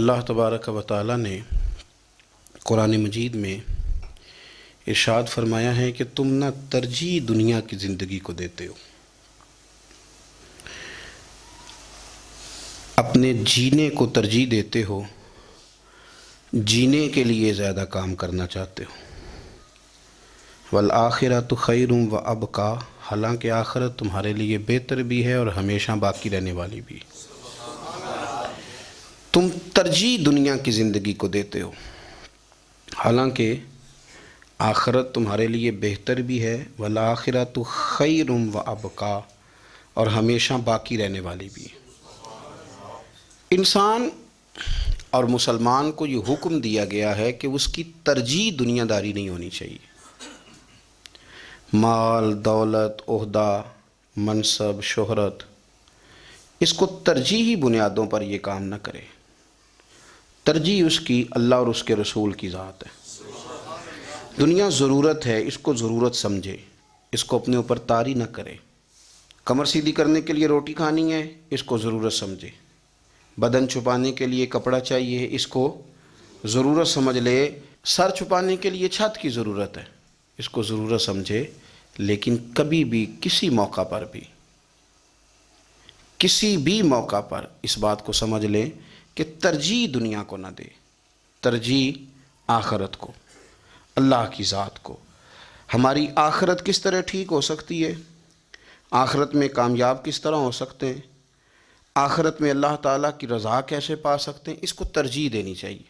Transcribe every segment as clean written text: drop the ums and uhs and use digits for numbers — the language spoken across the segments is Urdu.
اللہ تبارک و تعالی نے قرآن مجید میں ارشاد فرمایا ہے کہ تم نہ ترجیح دنیا کی زندگی کو دیتے ہو، اپنے جینے کو ترجیح دیتے ہو، جینے کے لیے زیادہ کام کرنا چاہتے ہو۔ والآخرۃ خیر وابقیٰ، حالانکہ آخرت تمہارے لیے بہتر بھی ہے اور ہمیشہ باقی رہنے والی بھی۔ تم ترجیح دنیا کی زندگی کو دیتے ہو، حالانکہ آخرت تمہارے لیے بہتر بھی ہے، والآخرۃ خیر وابقیٰ، اور ہمیشہ باقی رہنے والی بھی۔ انسان اور مسلمان کو یہ حکم دیا گیا ہے کہ اس کی ترجیح دنیا داری نہیں ہونی چاہیے۔ مال، دولت، عہدہ، منصب، شہرت، اس کو ترجیحی بنیادوں پر یہ کام نہ کرے۔ ترجیح اس کی اللہ اور اس کے رسول کی ذات ہے۔ دنیا ضرورت ہے، اس کو ضرورت سمجھے، اس کو اپنے اوپر طاری نہ کرے۔ کمر سیدھی کرنے کے لیے روٹی کھانی ہے، اس کو ضرورت سمجھے۔ بدن چھپانے کے لیے کپڑا چاہیے، اس کو ضرورت سمجھ لے۔ سر چھپانے کے لیے چھت کی ضرورت ہے، اس کو ضرورت سمجھے، لیکن کبھی بھی کسی موقع پر اس بات کو سمجھ لیں کہ ترجیح دنیا کو نہ دے، ترجیح آخرت کو، اللہ کی ذات کو۔ ہماری آخرت کس طرح ٹھیک ہو سکتی ہے، آخرت میں کامیاب کس طرح ہو سکتے ہیں، آخرت میں اللہ تعالیٰ کی رضا کیسے پا سکتے ہیں، اس کو ترجیح دینی چاہیے۔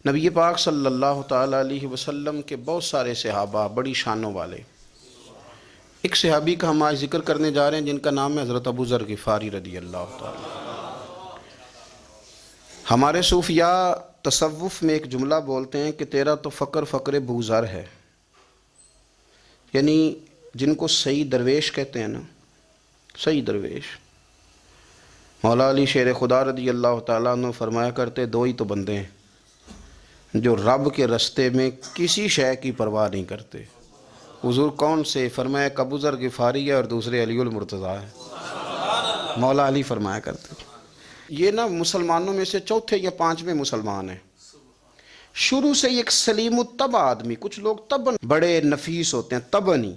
نبی پاک صلی اللہ تعالیٰ علیہ وسلم کے بہت سارے صحابہ بڑی شانوں والے، ایک صحابی کا ہم آج ذکر کرنے جا رہے ہیں جن کا نام ہے حضرت ابو ذر غفاری رضی اللہ تعالیٰ۔ ہمارے صوفیاء تصوف میں ایک جملہ بولتے ہیں کہ تیرا تو فقر ابو ذر ہے، یعنی جن کو صحیح درویش کہتے ہیں نا، صحیح درویش۔ مولا علی شیر خدا رضی اللہ تعالیٰ عنہ فرمایا کرتے، دو ہی تو بندے ہیں جو رب کے رستے میں کسی شے کی پرواہ نہیں کرتے۔ حضور کون سے؟ فرمایا ایک ابو ذر غفاری ہے اور دوسرے علی المرتضیٰ ہے۔ مولا علی فرمایا کرتے، یہ نا مسلمانوں میں سے چوتھے یا پانچویں مسلمان ہیں۔ شروع سے ایک سلیم الطبع آدمی، کچھ لوگ طبعاً بڑے نفیس ہوتے ہیں، طبعاً ہی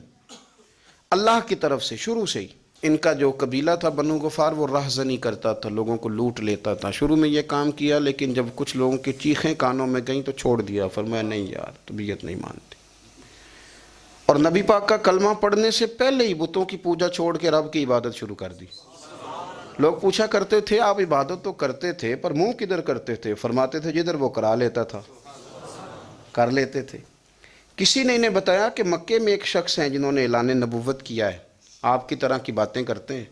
اللہ کی طرف سے شروع سے ہی۔ ان کا جو قبیلہ تھا بنو غفار، وہ رہزنی کرتا تھا، لوگوں کو لوٹ لیتا تھا۔ شروع میں یہ کام کیا، لیکن جب کچھ لوگوں کی چیخیں کانوں میں گئیں تو چھوڑ دیا، فرمایا نہیں یار، طبیعت نہیں مانتی۔ اور نبی پاک کا کلمہ پڑھنے سے پہلے ہی بتوں کی پوجا چھوڑ کے رب کی عبادت شروع کر دی۔ لوگ پوچھا کرتے تھے آپ عبادت تو کرتے تھے پر منہ کدھر کرتے تھے؟ فرماتے تھے جدھر وہ کرا لیتا تھا کر لیتے تھے۔ کسی نے انہیں بتایا کہ مکے میں ایک شخص ہیں جنہوں نے اعلان نبوت کیا ہے، آپ کی طرح کی باتیں کرتے ہیں۔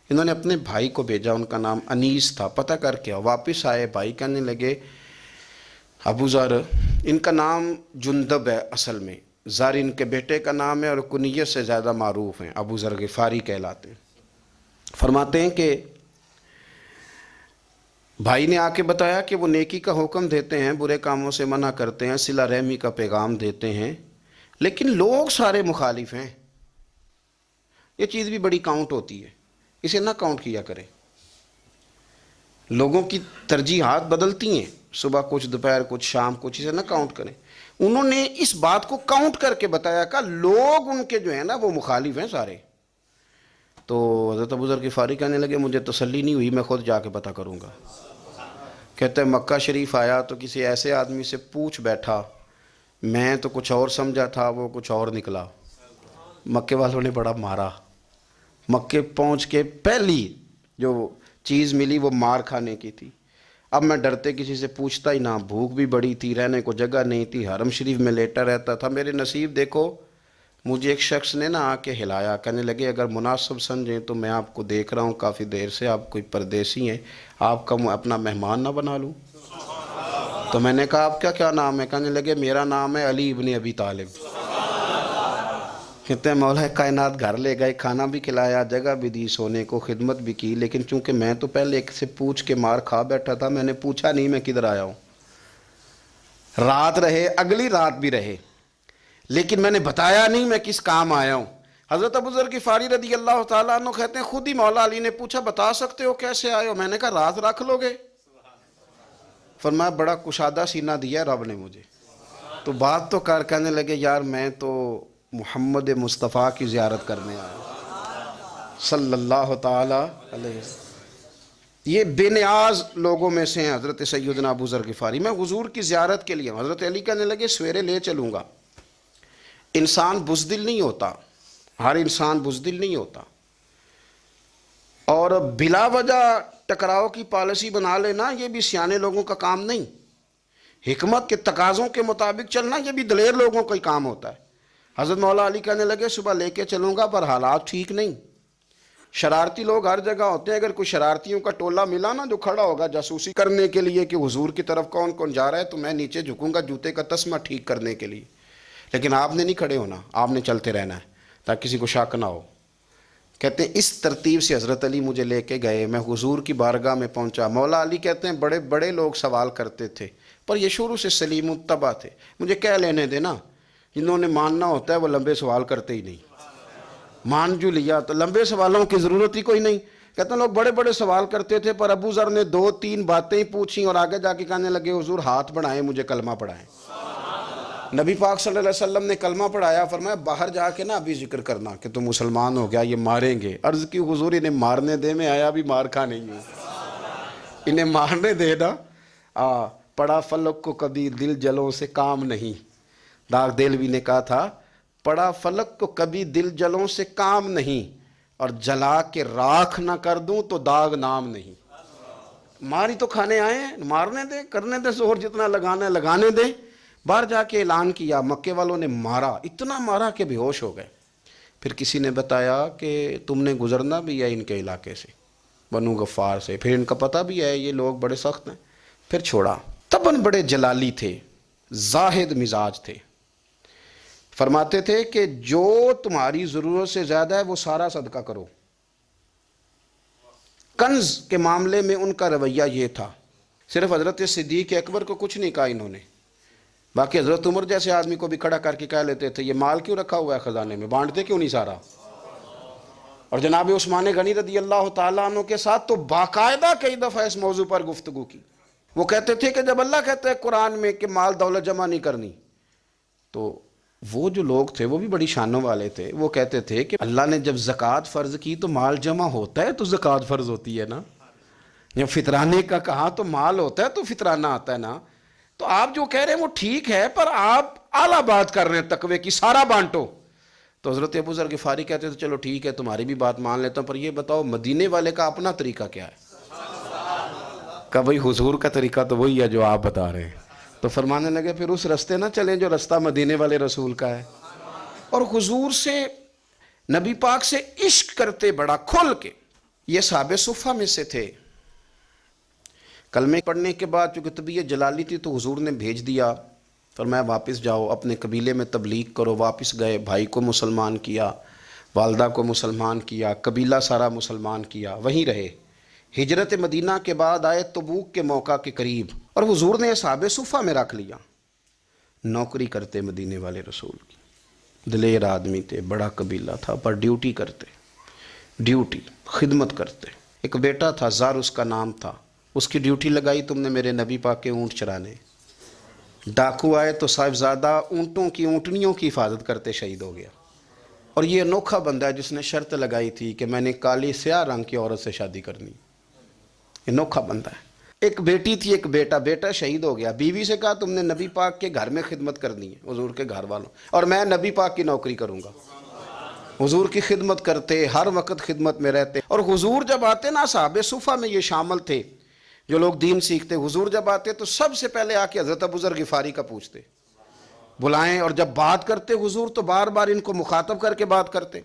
انہوں نے اپنے بھائی کو بھیجا، ان کا نام انیس تھا، پتہ کر کے واپس آئے۔ بھائی کہنے لگے ابو ذر، ان کا نام جندب ہے، اصل میں ذر ان کے بیٹے کا نام ہے اور کنیت سے زیادہ معروف ہیں، ابو ذر غفاری کہلاتے ہیں۔ فرماتے ہیں کہ بھائی نے آ کے بتایا کہ وہ نیکی کا حکم دیتے ہیں، برے کاموں سے منع کرتے ہیں، صلہ رحمی کا پیغام دیتے ہیں، لیکن لوگ سارے مخالف ہیں۔ یہ چیز بھی بڑی کاؤنٹ ہوتی ہے، اسے نہ کاؤنٹ کیا کرے۔ لوگوں کی ترجیحات بدلتی ہیں، صبح کچھ، دوپہر کچھ، شام کچھ، اسے نہ کاؤنٹ کریں۔ انہوں نے اس بات کو کاؤنٹ کر کے بتایا کہ لوگ ان کے جو ہیں نا وہ مخالف ہیں سارے۔ تو حضرت ابو ذر غفاری کہنے لگے مجھے تسلی نہیں ہوئی، میں خود جا کے پتہ کروں گا۔ کہتے ہیں مکہ شریف آیا تو کسی ایسے آدمی سے پوچھ بیٹھا، میں تو کچھ اور سمجھا تھا، وہ کچھ اور نکلا۔ مکے والوں نے بڑا مارا۔ مکے پہنچ کے پہلی جو چیز ملی وہ مار کھانے کی تھی۔ اب میں ڈرتے کسی سے پوچھتا ہی نہ، بھوک بھی بڑی تھی، رہنے کو جگہ نہیں تھی، حرم شریف میں لیٹا رہتا تھا۔ میرے نصیب دیکھو، مجھے ایک شخص نے نا آ کے ہلایا، کہنے لگے اگر مناسب سمجھیں تو میں آپ کو دیکھ رہا ہوں کافی دیر سے، آپ کوئی پردیسی ہیں، آپ کا اپنا مہمان نہ بنا لوں؟ تو میں نے کہا آپ کا کیا نام ہے؟ کہنے لگے میرا نام ہے علی ابن ابی طالب۔ کہتے ہیں مولا کائنات گھر لے گئے، کھانا بھی کھلایا، جگہ بھی دی سونے کو، خدمت بھی کی، لیکن چونکہ میں تو پہلے ایک سے پوچھ کے مار کھا بیٹھا تھا، میں نے پوچھا نہیں میں کدھر آیا ہوں۔ رات رہے، اگلی رات بھی رہے، لیکن میں نے بتایا نہیں میں کس کام آیا ہوں۔ حضرت ابو ذر غفاری رضی اللہ تعالیٰ عنہ کہتے ہیں خود ہی مولا علی نے پوچھا بتا سکتے ہو کیسے آئے ہو؟ میں نے کہا رات رکھ لو گے؟ فرمایا بڑا کشادہ سینہ دیا ہے رب نے مجھے. تو بات تو کہنے لگے یار میں تو محمد مصطفیٰ کی زیارت کرنے آیا صلی اللہ تعالی علیہ وسلم. یہ بے نیاز لوگوں میں سے ہیں حضرت سیدنا ابو ذر غفاری. میں حضور کی زیارت کے لیے ہوں. حضرت علی کہنے لگے سویرے لے چلوں گا. انسان بزدل نہیں ہوتا، ہر انسان بزدل نہیں ہوتا، اور بلا وجہ ٹکراؤ کی پالیسی بنا لینا یہ بھی سیانے لوگوں کا کام نہیں. حکمت کے تقاضوں کے مطابق چلنا یہ بھی دلیر لوگوں کا ہی کام ہوتا ہے. حضرت مولا علی کہنے لگے صبح لے کے چلوں گا، پر حالات ٹھیک نہیں. شرارتی لوگ ہر جگہ ہوتے ہیں. اگر کوئی شرارتیوں کا ٹولہ ملا نا جو کھڑا ہوگا جاسوسی کرنے کے لیے کہ حضور کی طرف کون کون جا رہا ہے، تو میں نیچے جھکوں گا جوتے کا تسمہ ٹھیک کرنے کے لیے. لیکن آپ نے نہیں کھڑے ہونا، آپ نے چلتے رہنا ہے تاکہ کسی کو شک نہ ہو. کہتے ہیں اس ترتیب سے حضرت علی مجھے لے کے گئے. میں حضور کی بارگاہ میں پہنچا. مولا علی کہتے ہیں بڑے بڑے لوگ سوال کرتے تھے، پر یہ شروع سے سلیم الطبع تھے. مجھے کہہ لینے دینا، جنہوں نے ماننا ہوتا ہے وہ لمبے سوال کرتے ہی نہیں. مان جو لیا تو لمبے سوالوں کی ضرورت ہی کوئی نہیں. کہتے ہیں لوگ بڑے بڑے سوال کرتے تھے، پر ابو ذر نے 2-3 باتیں پوچھیں اور آگے جا کے کہنے لگے حضور ہاتھ بڑھائیں مجھے کلمہ پڑھائیں. نبی پاک صلی اللہ علیہ وسلم نے کلمہ پڑھایا. فرمایا باہر جا کے نا ابھی ذکر کرنا کہ تم مسلمان ہو گیا، یہ ماریں گے. عرض کی حضور انہیں مارنے دے، میں آیا بھی مار کھا نہیں ہوں، انہیں مارنے دے نا. پڑا فلک کو کبھی دل جلوں سے کام نہیں. داغ دلوی نے کہا تھا پڑا فلک کو کبھی دل جلوں سے کام نہیں، اور جلا کے راکھ نہ کر دوں تو داغ نام نہیں. ماری تو کھانے آئے ہیں، مارنے دے، کرنے دے زور جتنا لگانا ہے لگانے دے. باہر جا کے اعلان کیا. مکے والوں نے مارا، اتنا مارا کہ بے ہوش ہو گئے. پھر کسی نے بتایا کہ تم نے گزرنا بھی ہے ان کے علاقے سے، بنو غفار سے، پھر ان کا پتہ بھی ہے یہ لوگ بڑے سخت ہیں. پھر چھوڑا. تباً بڑے جلالی تھے، زاہد مزاج تھے. فرماتے تھے کہ جو تمہاری ضرورت سے زیادہ ہے وہ سارا صدقہ کرو. کنز کے معاملے میں ان کا رویہ یہ تھا. صرف حضرت صدیق اکبر کو کچھ نہیں کہا انہوں نے، باقی حضرت عمر جیسے آدمی کو بھی کھڑا کر کے کہہ لیتے تھے یہ مال کیوں رکھا ہوا ہے خزانے میں، بانٹتے کیوں نہیں سارا. اور جناب عثمان غنی رضی اللہ تعالیٰ عنہ کے ساتھ تو باقاعدہ کئی دفعہ اس موضوع پر گفتگو کی. وہ کہتے تھے کہ جب اللہ کہتا ہے قرآن میں کہ مال دولت جمع نہیں کرنی، تو وہ جو لوگ تھے وہ بھی بڑی شانوں والے تھے. وہ کہتے تھے کہ اللہ نے جب زکوٰۃ فرض کی تو مال جمع ہوتا ہے تو زکوٰۃ فرض ہوتی ہے نا. جب فطرانے کا کہا تو مال ہوتا ہے تو فطرانہ آتا ہے نا. تو آپ جو کہہ رہے ہیں وہ ٹھیک ہے، پر آپ اعلیٰ بات کر رہے ہیں تقوی کی، سارا بانٹو. تو حضرت ابو ذر غفاری کہتے تھے چلو ٹھیک ہے تمہاری بھی بات مان لیتا ہوں، پر یہ بتاؤ مدینے والے کا اپنا طریقہ کیا ہے. کہ بھئی حضور کا طریقہ تو وہی ہے جو آپ بتا رہے ہیں. تو فرمانے لگے پھر اس رستے نہ چلیں جو رستہ مدینے والے رسول کا ہے. اور حضور سے، نبی پاک سے عشق کرتے بڑا کھل کے. یہ صحابہ صفہ میں سے تھے. کلمے پڑھنے کے بعد چونکہ طبیعت جلالی تھی تو حضور نے بھیج دیا، فرمایا واپس جاؤ اپنے قبیلے میں تبلیغ کرو. واپس گئے، بھائی کو مسلمان کیا، والدہ کو مسلمان کیا، قبیلہ سارا مسلمان کیا، وہیں رہے. ہجرت مدینہ کے بعد آئے تبوک کے موقع کے قریب، اور حضور نے اصحاب صفہ میں رکھ لیا. نوکری کرتے مدینے والے رسول کی، دلیر آدمی تھے، بڑا قبیلہ تھا، پر ڈیوٹی کرتے، ڈیوٹی خدمت کرتے. ایک بیٹا تھا زار اس کا نام تھا، اس کی ڈیوٹی لگائی تم نے میرے نبی پاک کے اونٹ چرانے. ڈاکو آئے تو صاحبزادہ اونٹوں کی، اونٹنیوں کی حفاظت کرتے شہید ہو گیا. اور یہ انوکھا بندہ ہے جس نے شرط لگائی تھی کہ میں نے کالی سیاہ رنگ کی عورت سے شادی کرنی. انوکھا بندہ ہے. ایک بیٹی تھی ایک بیٹا، بیٹا شہید ہو گیا. بیوی سے کہا تم نے نبی پاک کے گھر میں خدمت کرنی ہے، حضور کے گھر والوں، اور میں نبی پاک کی نوکری کروں گا. حضور کی خدمت کرتے، ہر وقت خدمت میں رہتے. اور حضور جب آتے نا، صحابہ صفہ میں یہ شامل تھے جو لوگ دین سیکھتے. حضور جب آتے تو سب سے پہلے آ کے حضرت ابو ذر غفاری کا پوچھتے، بلائیں. اور جب بات کرتے حضور تو بار بار ان کو مخاطب کر کے بات کرتے.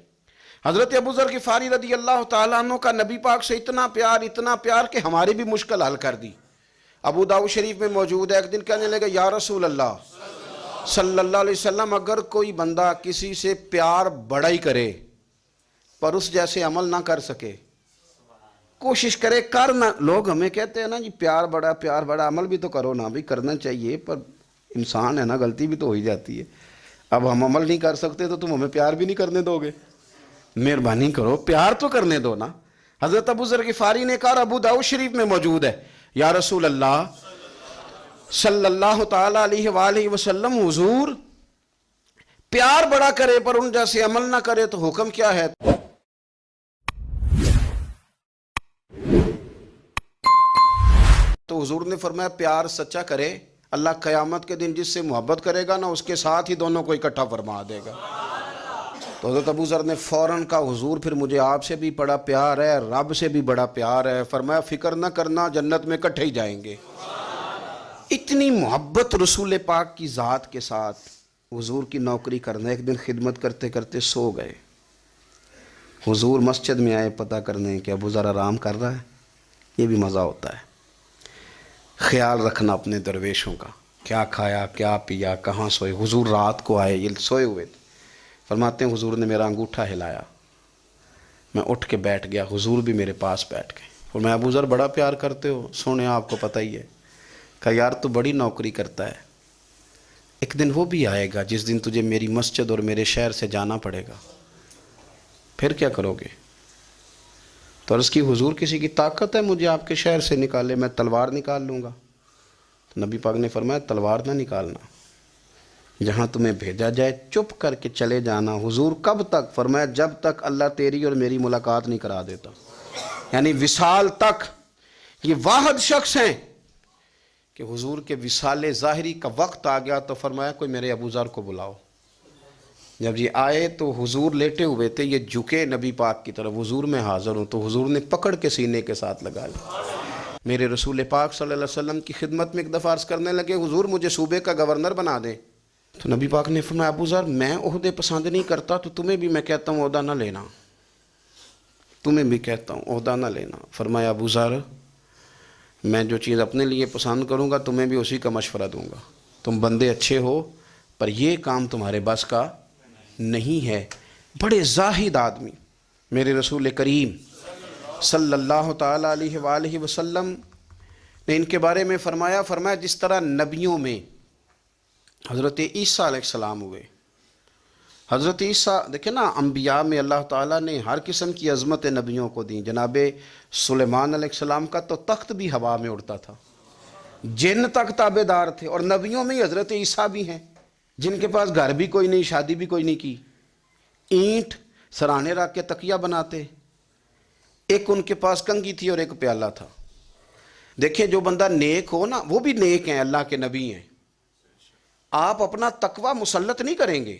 حضرت ابو ذر غفاری رضی اللہ تعالیٰ عنہ کا نبی پاک سے اتنا پیار کہ ہماری بھی مشکل حل کر دی. ابو داؤد شریف میں موجود ہے، ایک دن کہنے لگے یا رسول اللہ صلی اللہ علیہ وسلم، اگر کوئی بندہ کسی سے پیار بڑا ہی کرے پر اس جیسے عمل نہ کر سکے، کوشش کرے کرنا. لوگ ہمیں کہتے ہیں نا جی پیار بڑا، عمل بھی تو کرو نا. بھی کرنا چاہیے، پر انسان ہے نا، غلطی بھی تو ہو ہی جاتی ہے. اب ہم عمل نہیں کر سکتے تو تم ہمیں پیار بھی نہیں کرنے دو گے. مہربانی کرو پیار تو کرنے دو نا. حضرت ابو ذر غفاری نے کہا، ابو داؤد شریف میں موجود ہے، یا رسول اللہ صلی اللہ تعالی علیہ وآلہ وسلم حضور پیار بڑا کرے پر ان جیسے عمل نہ کرے تو حکم کیا ہے؟ تو حضور نے فرمایا پیار سچا کرے، اللہ قیامت کے دن جس سے محبت کرے گا نا اس کے ساتھ ہی دونوں کو اکٹھا فرما دے گا۔ تو حضرت ابو ذر نے فوراً کہا حضور پھر مجھے آپ سے بھی بڑا پیار ہے، رب سے بھی بڑا پیار ہے۔ فرمایا فکر نہ کرنا، جنت میں اکٹھے ہی جائیں گے۔ اتنی محبت رسول پاک کی ذات کے ساتھ حضور کی نوکری کرنا۔ ایک دن خدمت کرتے کرتے سو گئے، حضور مسجد میں آئے پتہ کرنے کہ ابو ذر آرام کر رہا ہے۔ یہ بھی مزہ ہوتا ہے، خیال رکھنا اپنے درویشوں کا، کیا کھایا کیا پیا کہاں سوئے۔ حضور رات کو آئے، یہ سوئے ہوئے تھے، فرماتے ہیں حضور نے میرا انگوٹھا ہلایا، میں اٹھ کے بیٹھ گیا، حضور بھی میرے پاس بیٹھ گئے۔ اور میں ابو ذر بڑا پیار کرتے ہو، سونے آپ کو پتہ ہی ہے۔ کہا یار تو بڑی نوکری کرتا ہے، ایک دن وہ بھی آئے گا جس دن تجھے میری مسجد اور میرے شہر سے جانا پڑے گا، پھر کیا کرو گے؟ تو عرض کی حضور کسی کی طاقت ہے مجھے آپ کے شہر سے نکالے؟ میں تلوار نکال لوں گا۔ تو نبی پاک نے فرمایا تلوار نہ نکالنا، جہاں تمہیں بھیجا جائے چپ کر کے چلے جانا۔ حضور کب تک؟ فرمایا جب تک اللہ تیری اور میری ملاقات نہیں کرا دیتا، یعنی وصال تک۔ یہ واحد شخص ہیں کہ حضور کے وصال ظاہری کا وقت آ گیا تو فرمایا کوئی میرے ابو ذر کو بلاؤ۔ جب یہ آئے تو حضور لیٹے ہوئے تھے، یہ جھکے نبی پاک کی طرف، حضور میں حاضر ہوں، تو حضور نے پکڑ کے سینے کے ساتھ لگا لیا۔ میرے رسول پاک صلی اللہ علیہ وسلم کی خدمت میں ایک دفعہ عرض کرنے لگے حضور مجھے صوبے کا گورنر بنا دیں۔ تو نبی پاک نے فرمایا ابو ذر میں عہدے پسند نہیں کرتا، تو تمہیں بھی میں کہتا ہوں عہدہ نہ لینا، تمہیں بھی کہتا ہوں عہدہ نہ لینا۔ فرمایا ابو ذر میں جو چیز اپنے لیے پسند کروں گا تمہیں بھی اسی کا مشورہ دوں گا، تم بندے اچھے ہو پر یہ کام تمہارے بس کا نہیں ہے۔ بڑے زاہد آدمی میرے رسول کریم صلی اللہ تعالی علیہ وآلہ وسلم نے ان کے بارے میں فرمایا جس طرح نبیوں میں حضرت عیسیٰ علیہ السلام ہوئے، حضرت عیسیٰ دیکھیں نا، انبیاء میں اللہ تعالیٰ نے ہر قسم کی عظمت نبیوں کو دیں۔ جناب سلیمان علیہ السلام کا تو تخت بھی ہوا میں اڑتا تھا، جن تک تابع دار تھے، اور نبیوں میں حضرت عیسیٰ بھی ہیں جن کے پاس گھر بھی کوئی نہیں، شادی بھی کوئی نہیں کی، اینٹ سرانے رکھ کے تکیہ بناتے، ایک ان کے پاس کنگھی تھی اور ایک پیالہ تھا۔ دیکھیں جو بندہ نیک ہو نا وہ بھی نیک ہیں، اللہ کے نبی ہیں۔ آپ اپنا تقوی مسلط نہیں کریں گے،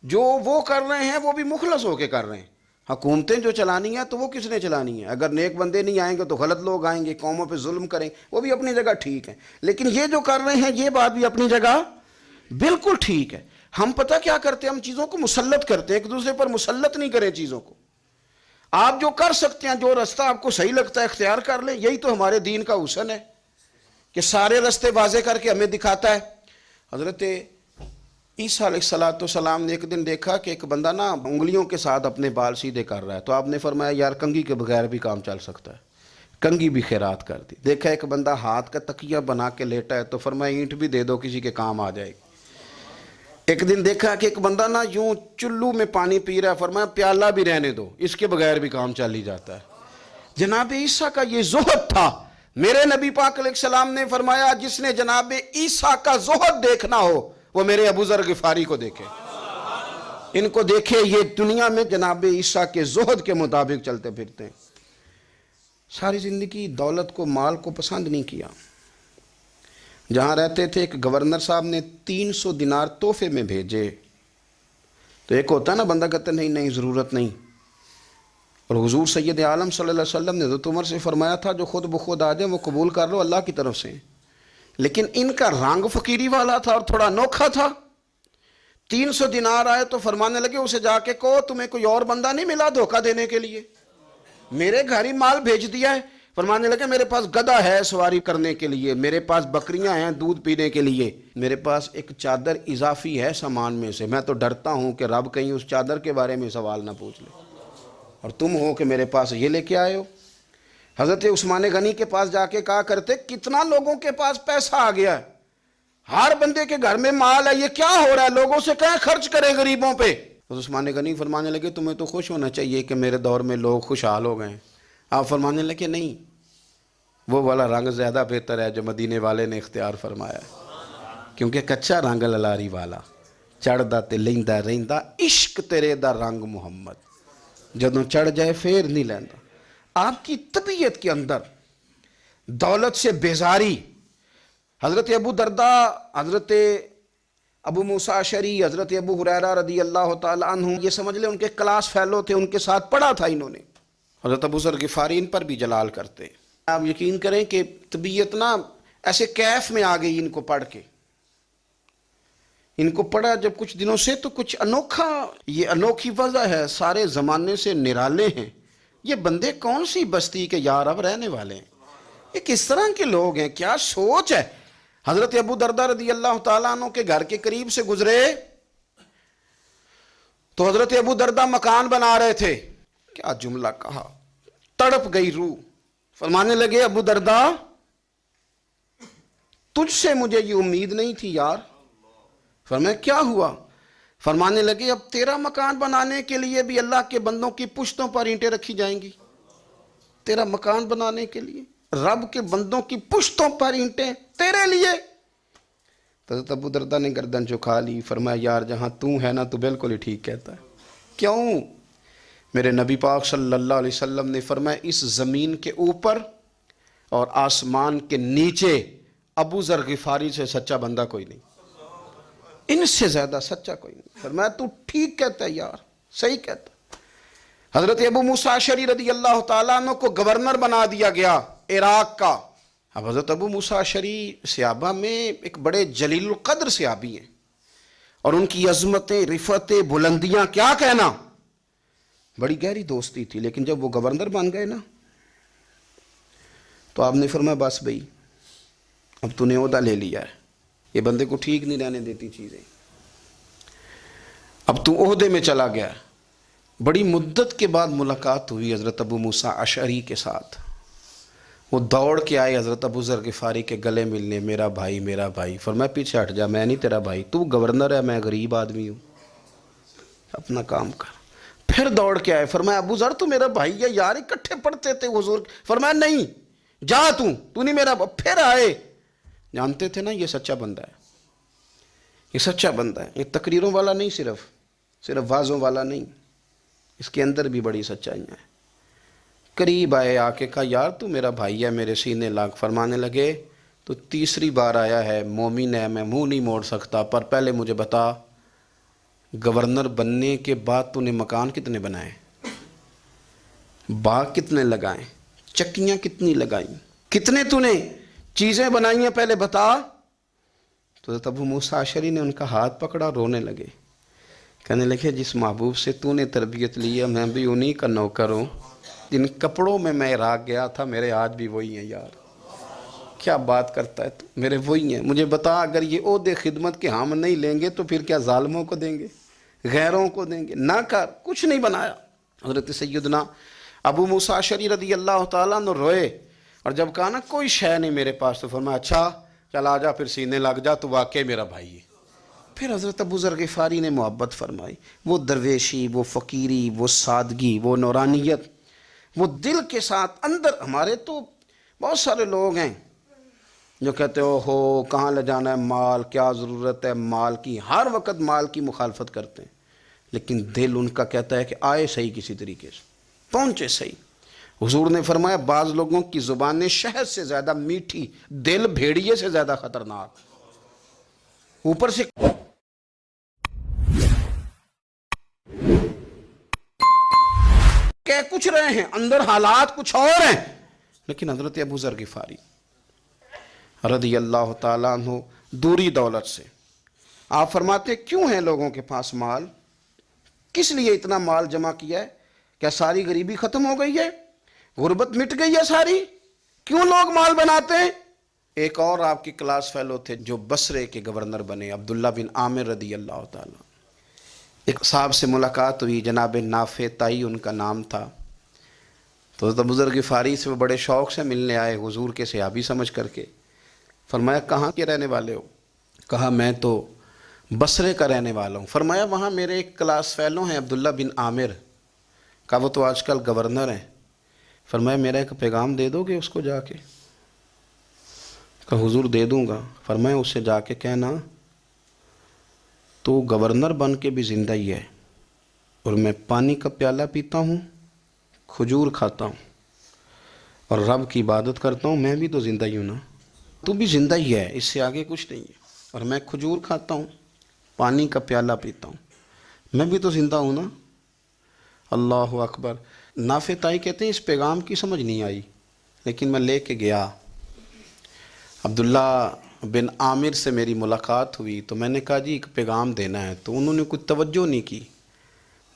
جو وہ کر رہے ہیں وہ بھی مخلص ہو کے کر رہے ہیں۔ حکومتیں جو چلانی ہیں تو وہ کس نے چلانی ہیں؟ اگر نیک بندے نہیں آئیں گے تو غلط لوگ آئیں گے، قوموں پہ ظلم کریں، وہ بھی اپنی جگہ ٹھیک ہے، لیکن یہ جو کر رہے ہیں یہ بات بھی اپنی جگہ بالکل ٹھیک ہے۔ ہم پتہ کیا کرتے ہیں، ہم چیزوں کو مسلط کرتے ہیں، ایک دوسرے پر مسلط نہیں کریں چیزوں کو۔ آپ جو کر سکتے ہیں، جو رستہ آپ کو صحیح لگتا ہے اختیار کر لیں، یہی تو ہمارے دین کا حسن ہے کہ سارے رستے واضح کر کے ہمیں دکھاتا ہے۔ حضرت عیسیٰ علیہ السلام نے ایک دن دیکھا کہ ایک بندہ نا انگلیوں کے ساتھ اپنے بال سیدھے کر رہا ہے، تو آپ نے فرمایا یار کنگھی کے بغیر بھی کام چل سکتا ہے، کنگھی بھی خیرات کر دی۔ دیکھا ایک بندہ ہاتھ کا تکیہ بنا کے لیٹا ہے، تو فرمایا اینٹ بھی دے دو کسی کے کام آ جائے گی۔ ایک دن دیکھا کہ ایک بندہ نا یوں چلو میں پانی پی رہا ہے، فرمایا پیالہ بھی رہنے دو، اس کے بغیر بھی کام چل ہی جاتا ہے۔ جناب عیسیٰ کا یہ زہد تھا۔ میرے نبی پاک علیہ السلام نے فرمایا جس نے جناب عیسیٰ کا زہد دیکھنا ہو وہ میرے ابو ذر غفاری کو دیکھے، ان کو دیکھے، یہ دنیا میں جناب عیسیٰ کے زہد کے مطابق چلتے پھرتے ہیں۔ ساری زندگی دولت کو مال کو پسند نہیں کیا۔ جہاں رہتے تھے ایک گورنر صاحب نے 300 دینار تحفے میں بھیجے، تو ایک ہوتا ہے نا بندہ کہتا نہیں نہیں ضرورت نہیں، اور حضور سید عالم صلی اللہ علیہ وسلم نے حضرت عمر سے فرمایا تھا جو خود بخود آ جائیں وہ قبول کر لو اللہ کی طرف سے، لیکن ان کا رنگ فقیری والا تھا اور تھوڑا انوکھا تھا۔ 300 دینار آئے تو فرمانے لگے اسے جا کے کہو تمہیں کوئی اور بندہ نہیں ملا دھوکہ دینے کے لیے، میرے گھر ہی مال بھیج دیا ہے۔ فرمانے لگے میرے پاس گدھا ہے سواری کرنے کے لیے، میرے پاس بکریاں ہیں دودھ پینے کے لیے، میرے پاس ایک چادر اضافی ہے سامان میں سے، میں تو ڈرتا ہوں کہ رب کہیں اس چادر کے بارے میں سوال نہ پوچھ لے، اور تم ہو کہ میرے پاس یہ لے کے آئے ہو۔ حضرت عثمان غنی کے پاس جا کے کہا کرتے کتنا لوگوں کے پاس پیسہ آ گیا ہے، ہر بندے کے گھر میں مال ہے، یہ کیا ہو رہا ہے، لوگوں سے کہیں خرچ کریں غریبوں پہ۔ حضرت عثمان غنی فرمانے لگے تمہیں تو خوش ہونا چاہیے کہ میرے دور میں لوگ خوشحال ہو گئے ہیں۔ آپ فرمانے لگے نہیں، وہ والا رنگ زیادہ بہتر ہے جو مدینے والے نے اختیار فرمایا ہے، کیونکہ کچا رنگ للاری والا چڑھدا تے لیندا رہندا عشق تیرے دا رنگ محمد، جدوں چڑھ جائے پھر نہیں لیندا۔ آپ کی طبیعت کے اندر دولت سے بیزاری، حضرت ابو درداء، حضرت ابو موسیٰ اشعری، حضرت ابو ہریرہ رضی اللہ تعالیٰ عنہ، یہ سمجھ لیں ان کے کلاس فیلو تھے، ان کے ساتھ پڑھا تھا انہوں نے۔ حضرت ابو ذر غفاری ان پر بھی جلال کرتے ہیں۔ آپ یقین کریں کہ طبیعت نا ایسے کیف میں آ گئی ان کو پڑھ کے، ان کو پڑھا جب کچھ دنوں سے تو کچھ انوکھا، یہ انوکھی وضع ہے، سارے زمانے سے نرالے ہیں، یہ بندے کون سی بستی کے یار اب رہنے والے ہیں، یہ کس طرح کے لوگ ہیں، کیا سوچ ہے۔ حضرت ابو درداء رضی اللہ تعالیٰ عنہ کے گھر کے قریب سے گزرے تو حضرت ابو درداء مکان بنا رہے تھے، کیا جملہ کہا، تڑپ گئی روح، فرمانے لگے ابو درداء تجھ سے مجھے یہ امید نہیں تھی یار۔ فرمایا کیا ہوا؟ فرمانے لگے اب تیرا مکان بنانے کے لیے بھی اللہ کے بندوں کی پشتوں پر اینٹیں رکھی جائیں گی، تیرا مکان بنانے کے لیے رب کے بندوں کی پشتوں پر اینٹیں تیرے لیے۔ حضرت ابو درداء نے گردن جھکا لی، فرمایا یار جہاں تو ہے نا تو بالکل ہی ٹھیک کہتا ہے۔ کیوں؟ میرے نبی پاک صلی اللہ علیہ وسلم نے فرمایا اس زمین کے اوپر اور آسمان کے نیچے ابو ذر غفاری سے سچا بندہ کوئی نہیں، ان سے زیادہ سچا کوئی نہیں۔ فرمایا تو ٹھیک کہتا ہے یار، صحیح کہتا ہے۔ حضرت ابو موسیٰ اشعری رضی اللہ تعالیٰ عنہ کو گورنر بنا دیا گیا عراق کا۔ اب حضرت ابو موسیٰ اشعری صحابہ میں ایک بڑے جلیل القدر صحابی ہیں، اور ان کی عظمتیں، رفتیں، بلندیاں کیا کہنا، بڑی گہری دوستی تھی۔ لیکن جب وہ گورنر بن گئے نا تو آپ نے فرمایا بس بھئی اب تو نے عہدہ لے لیا ہے، یہ بندے کو ٹھیک نہیں رہنے دیتی چیزیں، اب تو عہدے میں چلا گیا۔ بڑی مدت کے بعد ملاقات ہوئی حضرت ابو موسیٰ اشعری کے ساتھ، وہ دوڑ کے آئے حضرت ابو ذر غفاری کے گلے ملنے، میرا بھائی میرا بھائی۔ فرمایا پیچھے ہٹ جا، میں نہیں تیرا بھائی، تو گورنر ہے، میں غریب آدمی ہوں، اپنا کام کر۔ پھر دوڑ کے آئے، فرمایا ابو ذر تو میرا بھائی ہے یار، اکٹھے پڑھتے تھے حضور۔ فرمایا نہیں جا، تو نہیں میرا۔ پھر آئے، جانتے تھے نا یہ سچا بندہ ہے، یہ سچا بندہ ہے، یہ تقریروں والا نہیں، صرف وعظوں والا نہیں، اس کے اندر بھی بڑی سچائیاں ہیں۔ قریب آئے، آ کے کہا یار تو میرا بھائی ہے، میرے سینے لاگ۔ فرمانے لگے تو تیسری بار آیا ہے، مومن ہے، میں منہ نہیں موڑ سکتا، پر پہلے مجھے بتا گورنر بننے کے بعد تو نے مکان کتنے بنائے، باغ کتنے لگائیں، چکیاں کتنی لگائیں، کتنے تو نے چیزیں بنائی ہیں، پہلے بتا۔ تو حضرت ابو موسیٰ اشعری نے ان کا ہاتھ پکڑا، رونے لگے، کہنے لگے جس محبوب سے تو نے تربیت لی ہے میں بھی انہی کا نوکر ہوں، جن کپڑوں میں میں عراق گیا تھا میرے آج بھی وہی ہیں یار۔ کیا بات کرتا ہے تو، میرے وہی ہیں۔ مجھے بتا اگر یہ عہدے خدمت کے ہم نہیں لیں گے تو پھر کیا ظالموں کو دیں گے، غیروں کو دیں گے؟ نہ کر، کچھ نہیں بنایا۔ حضرت سیدنا ابو موسیٰ اشعری رضی اللہ تعالیٰ عنہ روئے، اور جب کہا نا کوئی شے نہیں میرے پاس، تو فرمایا اچھا چل آ جا، پھر سینے لگ جا، تو واقعی میرا بھائی ہے۔ پھر حضرت ابو ذر غفاری نے محبت فرمائی، وہ درویشی، وہ فقیری، وہ سادگی، وہ نورانیت، وہ دل کے ساتھ اندر۔ ہمارے تو بہت سارے لوگ ہیں جو کہتے ہو کہاں لے جانا ہے مال، کیا ضرورت ہے مال کی، ہر وقت مال کی مخالفت کرتے ہیں، لیکن دل ان کا کہتا ہے کہ آئے صحیح، کسی طریقے سے پہنچے صحیح۔ حضور نے فرمایا بعض لوگوں کی زبانیں شہد سے زیادہ میٹھی، دل بھیڑیے سے زیادہ خطرناک۔ اوپر سے کہہ کچھ رہے ہیں، اندر حالات کچھ اور ہیں۔ لیکن حضرت ابو ذر غفاری رضی اللہ تعالیٰ عنہ دوری دولت سے، آپ فرماتے کیوں ہے لوگوں کے پاس مال، کس لیے اتنا مال جمع کیا ہے؟ کیا ساری غریبی ختم ہو گئی ہے، غربت مٹ گئی ہے ساری؟ کیوں لوگ مال بناتے ہیں؟ ایک اور آپ کی کلاس فیلو تھے جو بصرے کے گورنر بنے، عبداللہ بن عامر رضی اللہ تعالیٰ۔ ایک صاحب سے ملاقات ہوئی، جناب نافع تائی ان کا نام تھا، تو حضرت ابو ذر غفاری سے وہ بڑے شوق سے ملنے آئے، حضور کے صحابی سمجھ کر کے۔ فرمایا کہاں کے رہنے والے ہو؟ کہا میں تو بصرے کا رہنے والا ہوں۔ فرمایا وہاں میرے ایک کلاس فیلو ہیں عبداللہ بن عامر، کہا وہ تو آج کل گورنر ہیں۔ فرمایا میرا ایک پیغام دے دو گے اس کو جا کے؟ کہا حضور دے دوں گا۔ فرمایا اس سے جا کے کہنا تو گورنر بن کے بھی زندہ ہی ہے، اور میں پانی کا پیالہ پیتا ہوں، کھجور کھاتا ہوں اور رب کی عبادت کرتا ہوں، میں بھی تو زندہ ہی ہوں نا، تو بھی زندہ ہی ہے، اس سے آگے کچھ نہیں ہے۔ اور میں کھجور کھاتا ہوں، پانی کا پیالہ پیتا ہوں، میں بھی تو زندہ ہوں نا۔ اللہ اکبر۔ نافع تائی کہتے ہیں اس پیغام کی سمجھ نہیں آئی، لیکن میں لے کے گیا۔ عبداللہ بن عامر سے میری ملاقات ہوئی تو میں نے کہا جی ایک پیغام دینا ہے، تو انہوں نے کچھ توجہ نہیں کی۔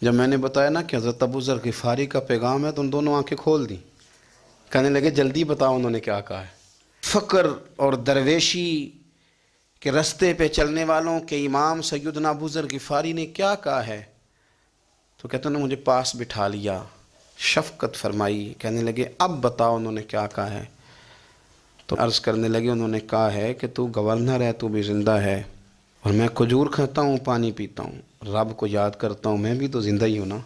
جب میں نے بتایا نا کہ حضرت ابو ذر غفاری کا پیغام ہے تو ان دونوں آنکھیں کھول دیں، کہنے لگے جلدی بتاؤ انہوں نے کیا کہا ہے۔ فقر اور درویشی کے رستے پہ چلنے والوں کے امام سیدنا ابو ذر غفاری نے کیا کہا ہے؟ تو کہتے ہیں مجھے پاس بٹھا لیا، شفقت فرمائی، کہنے لگے اب بتاؤ انہوں نے کیا کہا ہے؟ تو عرض کرنے لگے انہوں نے کہا ہے کہ تو گورنر ہے، تو بھی زندہ ہے، اور میں کھجور کھاتا ہوں، پانی پیتا ہوں، رب کو یاد کرتا ہوں، میں بھی تو زندہ ہی ہوں نا۔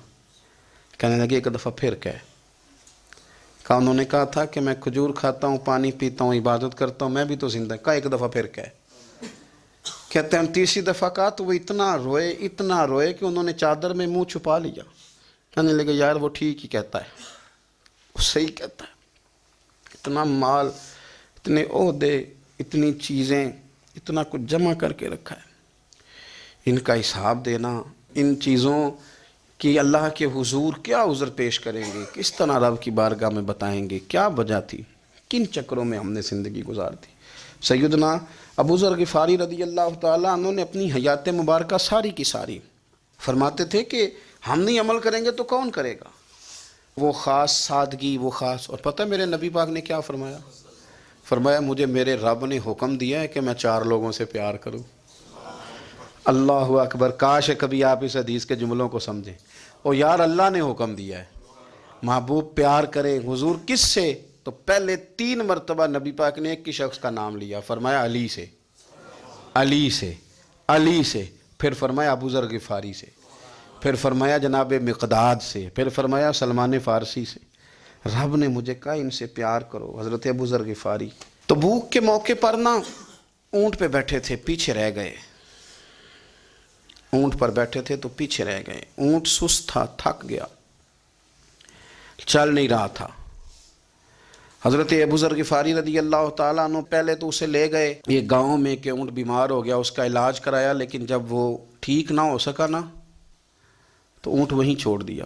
کہنے لگے ایک دفعہ پھر کہا انہوں نے کہا تھا کہ میں کھجور کھاتا ہوں، پانی پیتا ہوں، عبادت کرتا ہوں، میں بھی تو زندہ۔ کہا ایک دفعہ پھر کہتے ہیں تیسری دفعہ کہا تو وہ اتنا روئے کہ انہوں نے چادر میں منہ چھپا لیا۔ کہنے لگے یار وہ ٹھیک ہی کہتا ہے، وہ صحیح کہتا ہے، اتنا مال، اتنے عہدے، اتنی چیزیں، اتنا کچھ جمع کر کے رکھا ہے، ان کا حساب دینا، ان چیزوں کی اللہ کے حضور کیا عذر پیش کریں گے، کس طرح رب کی بارگاہ میں بتائیں گے، کیا وجہ تھی، کن چکروں میں ہم نے زندگی گزار دی۔ سیدنا ابو ذر غفاری رضی اللہ تعالیٰ عنہ نے اپنی حیات مبارکہ ساری کی ساری فرماتے تھے کہ ہم نہیں عمل کریں گے تو کون کرے گا؟ وہ خاص سادگی، وہ خاص، اور پتہ میرے نبی پاک نے کیا فرمایا؟ فرمایا مجھے میرے رب نے حکم دیا ہے کہ میں 4 لوگوں سے پیار کروں۔ اللہ اکبر۔ کاش کبھی آپ اس حدیث کے جملوں کو سمجھیں۔ اور یار اللہ نے حکم دیا ہے محبوب پیار کرے۔ حضور کس سے؟ تو پہلے 3 مرتبہ نبی پاک نے ایک ہی شخص کا نام لیا، فرمایا علی سے، علی سے، علی سے، پھر فرمایا ابو ذر غفاری سے، پھر فرمایا جناب مقداد سے، پھر فرمایا سلمان فارسی سے۔ رب نے مجھے کہا ان سے پیار کرو۔ حضرت ابو ذر غفاری تبوک کے موقع پر نا اونٹ پہ بیٹھے تھے، پیچھے رہ گئے، اونٹ پر بیٹھے تھے تو پیچھے رہ گئے، اونٹ سست تھا، تھک گیا، چل نہیں رہا تھا۔ حضرت ابو ذر غفاری رضی اللہ تعالیٰ عنہ پہلے تو اسے لے گئے یہ گاؤں میں کہ اونٹ بیمار ہو گیا، اس کا علاج کرایا، لیکن جب وہ ٹھیک نہ ہو سکا نا تو اونٹ وہیں چھوڑ دیا۔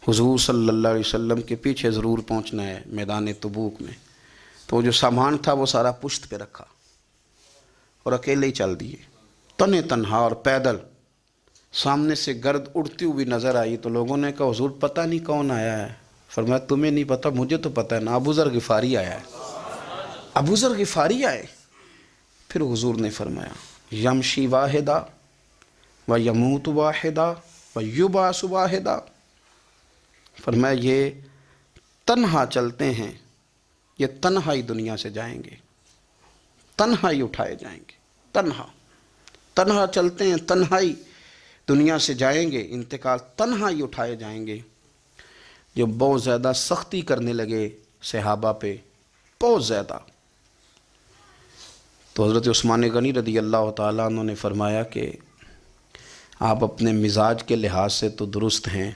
حضور صلی اللہ علیہ وسلم کے پیچھے ضرور پہنچنا ہے میدان تبوک میں، تو جو سامان تھا وہ سارا پشت پہ رکھا اور اکیلے ہی چل دیے، تنے تنہا اور پیدل۔ سامنے سے گرد اڑتی ہوئی نظر آئی تو لوگوں نے کہا حضور پتہ نہیں کون آیا ہے۔ فرمایا تمہیں نہیں پتہ، مجھے تو پتہ ہے نا، ابو ذر غفاری آیا ہے، ابو ذر غفاری آئے۔ پھر حضور نے فرمایا یمشی واحدہ و یموت واحدہ و یبعث واحدہ، فرمایا یہ تنہا چلتے ہیں، یہ تنہا ہی دنیا سے جائیں گے، تنہا ہی اٹھائے جائیں گے، تنہا چلتے ہیں، تنہا ہی دنیا سے جائیں گے، انتقال تنہا ہی اٹھائے جائیں گے۔ جو بہت زیادہ سختی کرنے لگے صحابہ پہ، بہت زیادہ، تو حضرت عثمان غنی رضی اللہ تعالیٰ عنہ نے فرمایا کہ آپ اپنے مزاج کے لحاظ سے تو درست ہیں،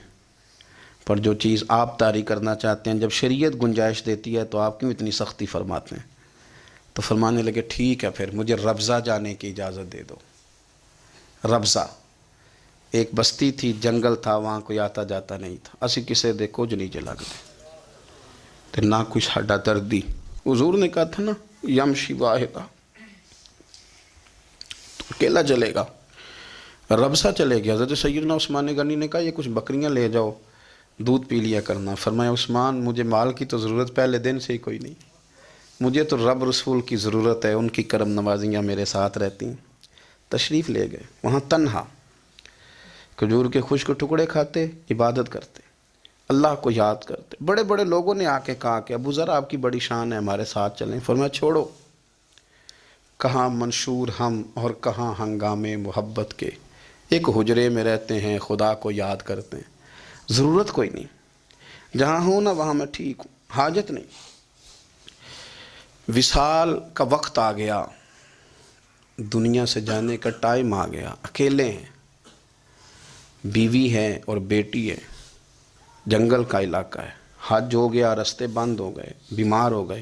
پر جو چیز آپ طاری کرنا چاہتے ہیں جب شریعت گنجائش دیتی ہے تو آپ کیوں اتنی سختی فرماتے ہیں؟ تو فرمانے لگے ٹھیک ہے پھر مجھے ربضہ جانے کی اجازت دے دو۔ ربضہ ایک بستی تھی، جنگل تھا، وہاں کوئی آتا جاتا نہیں تھا، اسی کسے دے کچھ نہیں جلا گئے تو نہ کوئی ہڈا دردی۔ حضور نے کہا تھا نا یمشی واحدہ، تو اکیلا چلے گا، ربضہ چلے گیا۔ حضرت سیدنا عثمان غنی نے کہا یہ کچھ بکریاں لے جاؤ، دودھ پی لیا کرنا۔ فرمایا عثمان مجھے مال کی تو ضرورت پہلے دن سے ہی کوئی نہیں، مجھے تو رب رسول کی ضرورت ہے، ان کی کرم نوازیاں میرے ساتھ رہتی ہیں۔ تشریف لے گئے، وہاں تنہا کھجور کے خشک ٹکڑے کھاتے، عبادت کرتے، اللہ کو یاد کرتے۔ بڑے بڑے لوگوں نے آ کے کہا کہ ابو ذر آپ کی بڑی شان ہے، ہمارے ساتھ چلیں۔ فرمایا چھوڑو، کہاں منشور ہم اور کہاں ہنگامے محبت کے، ایک حجرے میں رہتے ہیں، خدا کو یاد کرتے ہیں، ضرورت کوئی نہیں، جہاں ہوں نا وہاں میں ٹھیک ہوں، حاجت نہیں۔ وصال کا وقت آ گیا، دنیا سے جانے کا ٹائم آ گیا، اکیلے ہیں، بیوی ہے اور بیٹی ہے، جنگل کا علاقہ ہے، حج ہو گیا، رستے بند ہو گئے، بیمار ہو گئے،